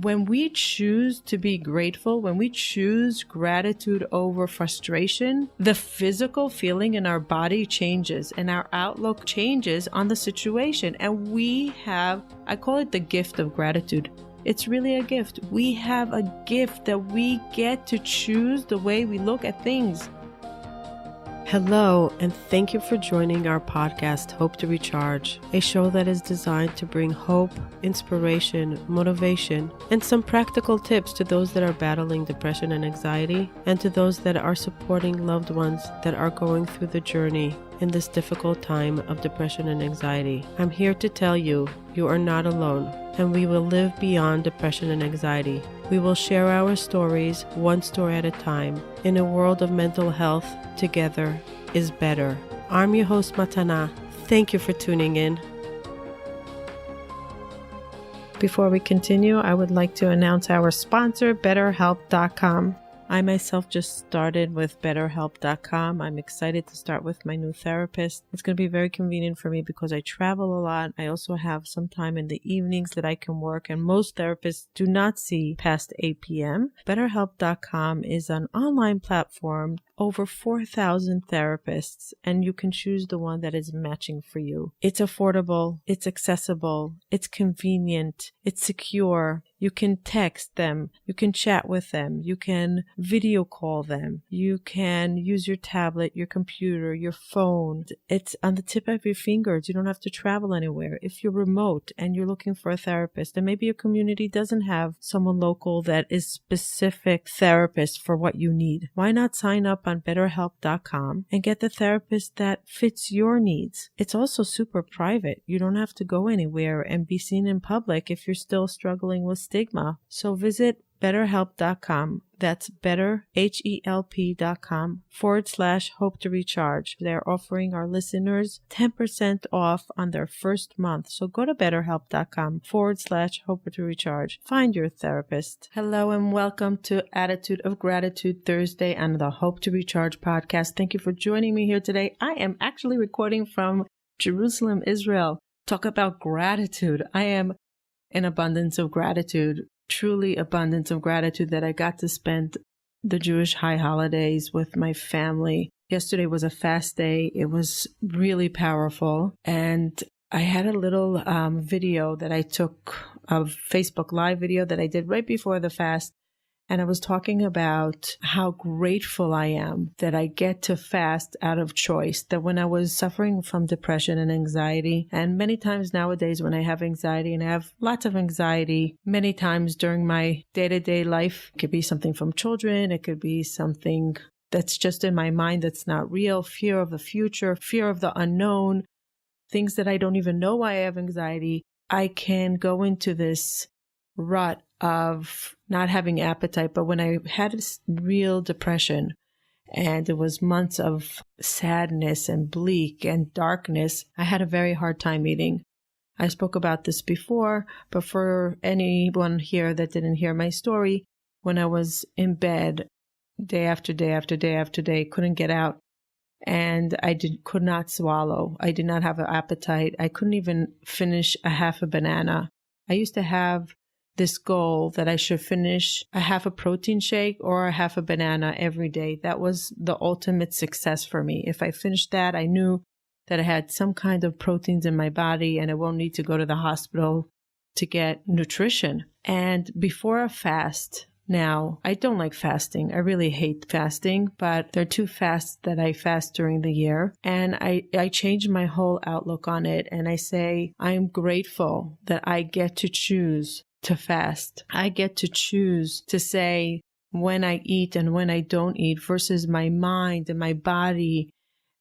when we choose to be grateful, when we choose gratitude over frustration, the physical feeling in our body changes and our outlook changes on the situation. And we have, I call it the gift of gratitude. It's really a gift. We have a gift that we get to choose the way we look at things. Hello, and thank you for joining our podcast, Hope to Recharge, a show that is designed to bring hope, inspiration, motivation, and some practical tips to those that are battling depression and anxiety, and to those that are supporting loved ones that are going through the journey in this difficult time of depression and anxiety. I'm here to tell you, you are not alone, and we will live beyond depression and anxiety. We will share our stories, one story at a time, in a world of mental health. Together is better. I'm your host, Matana. Thank you for tuning in. Before we continue, I would like to announce our sponsor, BetterHelp.com. I myself just started with BetterHelp.com. I'm excited to start with my new therapist. It's going to be very convenient for me because I travel a lot. I also have some time in the evenings that I can work, and most therapists do not see past 8 p.m. BetterHelp.com is an online platform, over 4,000 therapists, and you can choose the one that is matching for you. It's affordable, it's accessible, it's convenient, it's secure. You can text them, you can chat with them, you can video call them, you can use your tablet, your computer, your phone. It's on the tip of your fingers. You don't have to travel anywhere. If you're remote and you're looking for a therapist, and maybe your community doesn't have someone local that is specific therapist for what you need, why not sign up on BetterHelp.com and get the therapist that fits your needs? It's also super private. You don't have to go anywhere and be seen in public if you're still struggling with stigma. So visit BetterHelp.com. That's BetterHelp.com/hope to recharge. They're offering our listeners 10% off on their first month. So go to BetterHelp.com/hope to recharge. Find your therapist. Hello and welcome to Attitude of Gratitude Thursday on the Hope to Recharge podcast. Thank you for joining me here today. I am actually recording from Jerusalem, Israel. Talk about gratitude. I am in abundance of gratitude. Truly abundance of gratitude that I got to spend the Jewish high holidays with my family. Yesterday was a fast day. It was really powerful. And I had a little video that I took, a Facebook Live video that I did right before the fast. And I was talking about how grateful I am that I get to fast out of choice, that when I was suffering from depression and anxiety, and many times nowadays when I have anxiety, and I have lots of anxiety, many times during my day-to-day life, it could be something from children, it could be something that's just in my mind that's not real, fear of the future, fear of the unknown, things that I don't even know why I have anxiety. I can go into this rut of not having appetite. But when I had this real depression and it was months of sadness and bleak and darkness, I had a very hard time eating. I spoke about this before, but for anyone here that didn't hear my story, when I was in bed day after day after day after day, couldn't get out, and could not swallow. I did not have an appetite. I couldn't even finish a half a banana. I used to have this goal that I should finish a half a protein shake or a half a banana every day. That was the ultimate success for me. If I finished that, I knew that I had some kind of proteins in my body and I won't need to go to the hospital to get nutrition. And before a fast, now, I don't like fasting. I really hate fasting, but there are 2 fasts that I fast during the year. And I change my whole outlook on it. And I say, I'm grateful that I get to choose to fast. I get to choose to say when I eat and when I don't eat versus my mind and my body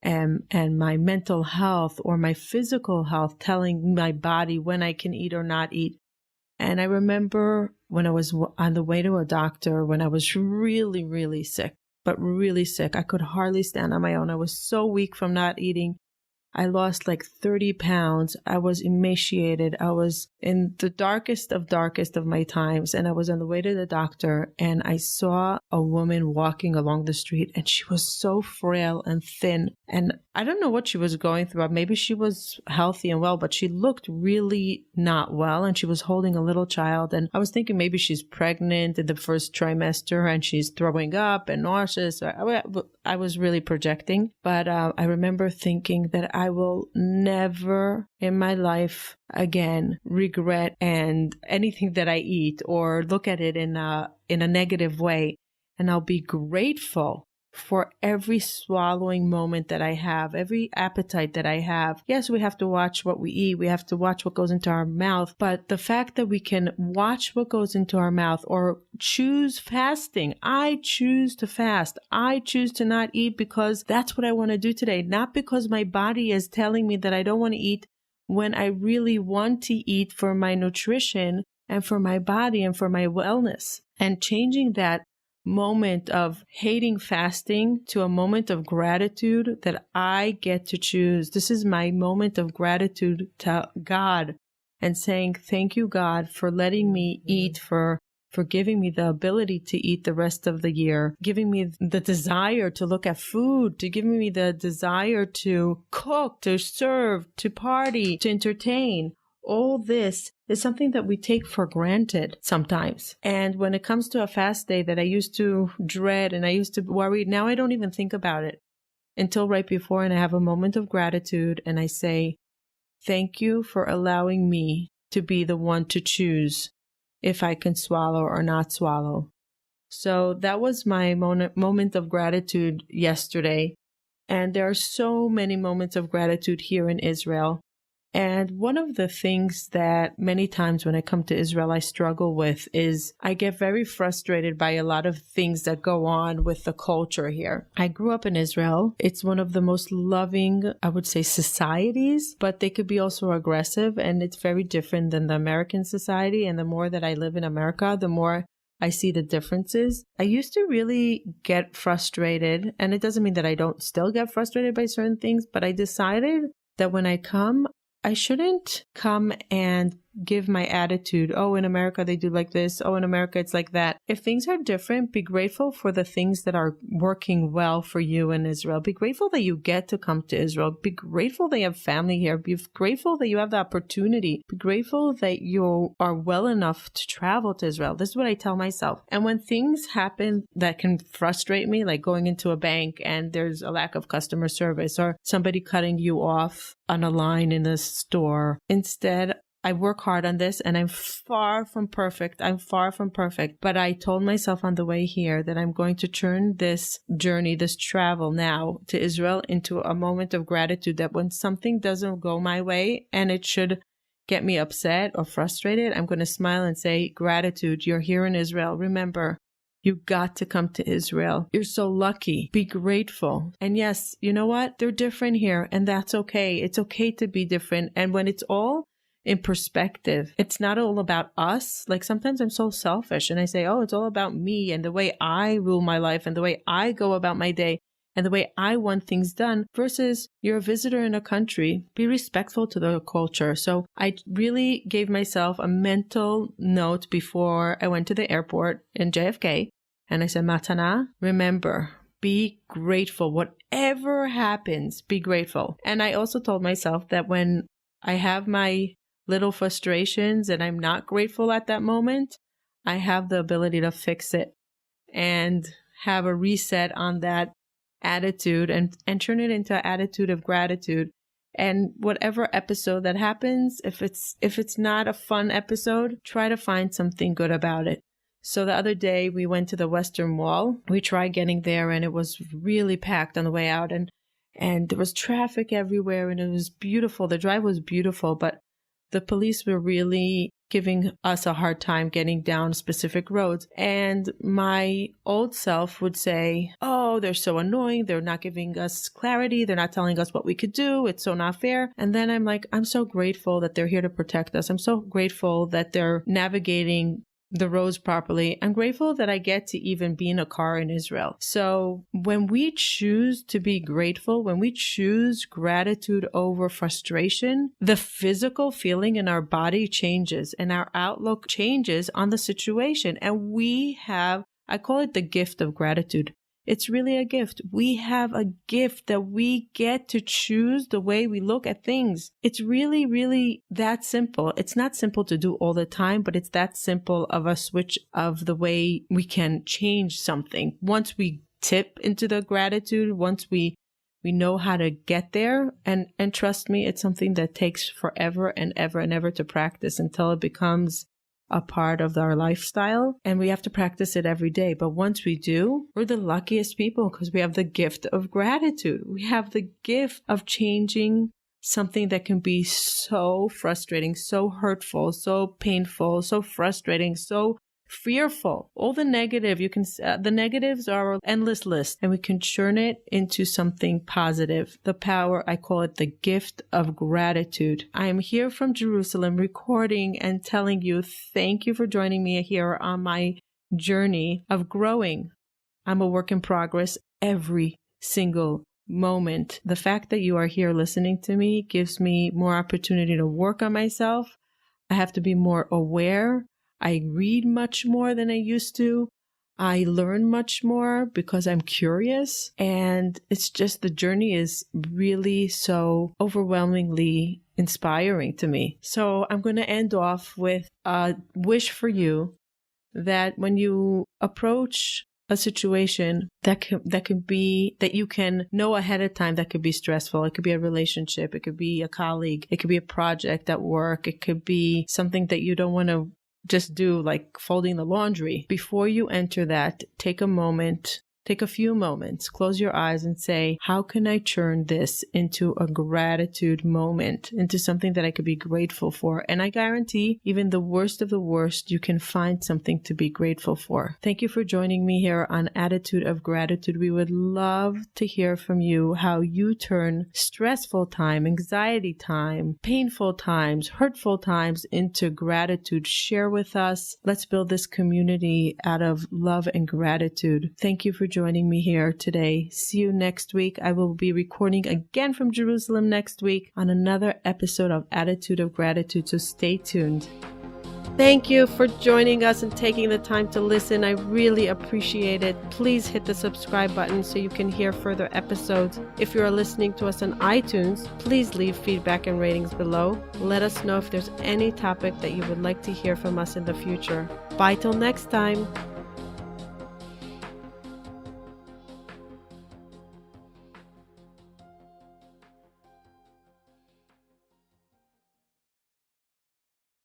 and my mental health or my physical health telling my body when I can eat or not eat. And I remember when I was on the way to a doctor, when I was really, really sick, but really sick. I could hardly stand on my own. I was so weak from not eating. I lost like 30 pounds. I was emaciated. I was in the darkest of my times. And I was on the way to the doctor and I saw a woman walking along the street and she was so frail and thin. And I don't know what she was going through. Maybe she was healthy and well, but she looked really not well. And she was holding a little child. And I was thinking maybe she's pregnant in the first trimester and she's throwing up and nauseous. I was really projecting. But I remember thinking that I will never in my life again regret and anything that I eat or look at it in a negative way. And I'll be grateful for every swallowing moment that I have, every appetite that I have. Yes, we have to watch what we eat. We have to watch what goes into our mouth. But the fact that we can watch what goes into our mouth or choose fasting. I choose to fast. I choose to not eat because that's what I want to do today. Not because my body is telling me that I don't want to eat when I really want to eat for my nutrition and for my body and for my wellness. And changing that moment of hating fasting to a moment of gratitude that I get to choose. This is my moment of gratitude to God and saying, thank you, God, for letting me eat, for giving me the ability to eat the rest of the year, giving me the desire to look at food, to giving me the desire to cook, to serve, to party, to entertain. All this is something that we take for granted sometimes. And when it comes to a fast day that I used to dread and I used to worry, now I don't even think about it until right before, and I have a moment of gratitude and I say, thank you for allowing me to be the one to choose if I can swallow or not swallow. So that was my moment of gratitude yesterday. And there are so many moments of gratitude here in Israel. And one of the things that many times when I come to Israel, I struggle with is I get very frustrated by a lot of things that go on with the culture here. I grew up in Israel. It's one of the most loving, I would say, societies, but they could be also aggressive. And it's very different than the American society. And the more that I live in America, the more I see the differences. I used to really get frustrated. And it doesn't mean that I don't still get frustrated by certain things, but I decided that when I come, I shouldn't come and give my attitude, oh, in America they do like this, oh, in America it's like that. If things are different, be grateful for the things that are working well for you in Israel. Be grateful that you get to come to Israel. Be grateful that you have family here. Be grateful that you have the opportunity. Be grateful that you are well enough to travel to Israel. This is what I tell myself. And when things happen that can frustrate me, like going into a bank and there's a lack of customer service or somebody cutting you off on a line in the store, instead, I work hard on this and I'm far from perfect. But I told myself on the way here that I'm going to turn this journey, this travel now to Israel into a moment of gratitude, that when something doesn't go my way and it should get me upset or frustrated, I'm going to smile and say, gratitude, you're here in Israel. Remember, you got to come to Israel. You're so lucky. Be grateful. And yes, you know what? They're different here and that's okay. It's okay to be different. And when it's all in perspective, it's not all about us. Like sometimes I'm so selfish and I say, oh, it's all about me and the way I rule my life and the way I go about my day and the way I want things done, versus you're a visitor in a country. Be respectful to the culture. So I really gave myself a mental note before I went to the airport in JFK. And I said, Matana, remember, be grateful. Whatever happens, be grateful. And I also told myself that when I have my little frustrations and I'm not grateful at that moment, I have the ability to fix it and have a reset on that attitude and turn it into an attitude of gratitude. And whatever episode that happens, if it's not a fun episode, try to find something good about it. So the other day we went to the Western Wall. We tried getting there and it was really packed on the way out and there was traffic everywhere and it was beautiful. The drive was beautiful, but the police were really giving us a hard time getting down specific roads. And my old self would say, oh, they're so annoying. They're not giving us clarity. They're not telling us what we could do. It's so not fair. And then I'm like, I'm so grateful that they're here to protect us. I'm so grateful that they're navigating the roads properly. I'm grateful that I get to even be in a car in Israel. So when we choose to be grateful, when we choose gratitude over frustration, the physical feeling in our body changes and our outlook changes on the situation. And we have, I call it the gift of gratitude. It's really a gift. We have a gift that we get to choose the way we look at things. It's really, really that simple. It's not simple to do all the time, but it's that simple of a switch of the way we can change something. Once we tip into the gratitude, once we know how to get there, and trust me, it's something that takes forever and ever and ever to practice until it becomes a part of our lifestyle, and we have to practice it every day. But once we do, we're the luckiest people because we have the gift of gratitude. We have the gift of changing something that can be so frustrating, so hurtful, so painful, so frustrating, so fearful. All the negative, the negatives are an endless list, and we can churn it into something positive. The power, I call it the gift of gratitude. I am here from Jerusalem recording and telling you thank you for joining me here on my journey of growing. I'm a work in progress every single moment. The fact that you are here listening to me gives me more opportunity to work on myself. I have to be more aware. I read much more than I used to. I learn much more because I'm curious. And it's just the journey is really so overwhelmingly inspiring to me. So I'm going to end off with a wish for you that when you approach a situation that you can know ahead of time that could be stressful. It could be a relationship. It could be a colleague. It could be a project at work. It could be something that you don't want to just do, like folding the laundry. Before you enter that, take a few moments, close your eyes and say, how can I turn this into a gratitude moment, into something that I could be grateful for? And I guarantee even the worst of the worst, you can find something to be grateful for. Thank you for joining me here on Attitude of Gratitude. We would love to hear from you how you turn stressful time, anxiety time, painful times, hurtful times into gratitude. Share with us. Let's build this community out of love and gratitude. Thank you for joining me here today. See you next week. I will be recording again from Jerusalem next week on another episode of Attitude of Gratitude, so stay tuned. Thank you for joining us and taking the time to listen. I really appreciate it. Please hit the subscribe button so you can hear further episodes. If you are listening to us on iTunes, please leave feedback and ratings below. Let us know if there's any topic that you would like to hear from us in the future. Bye till next time.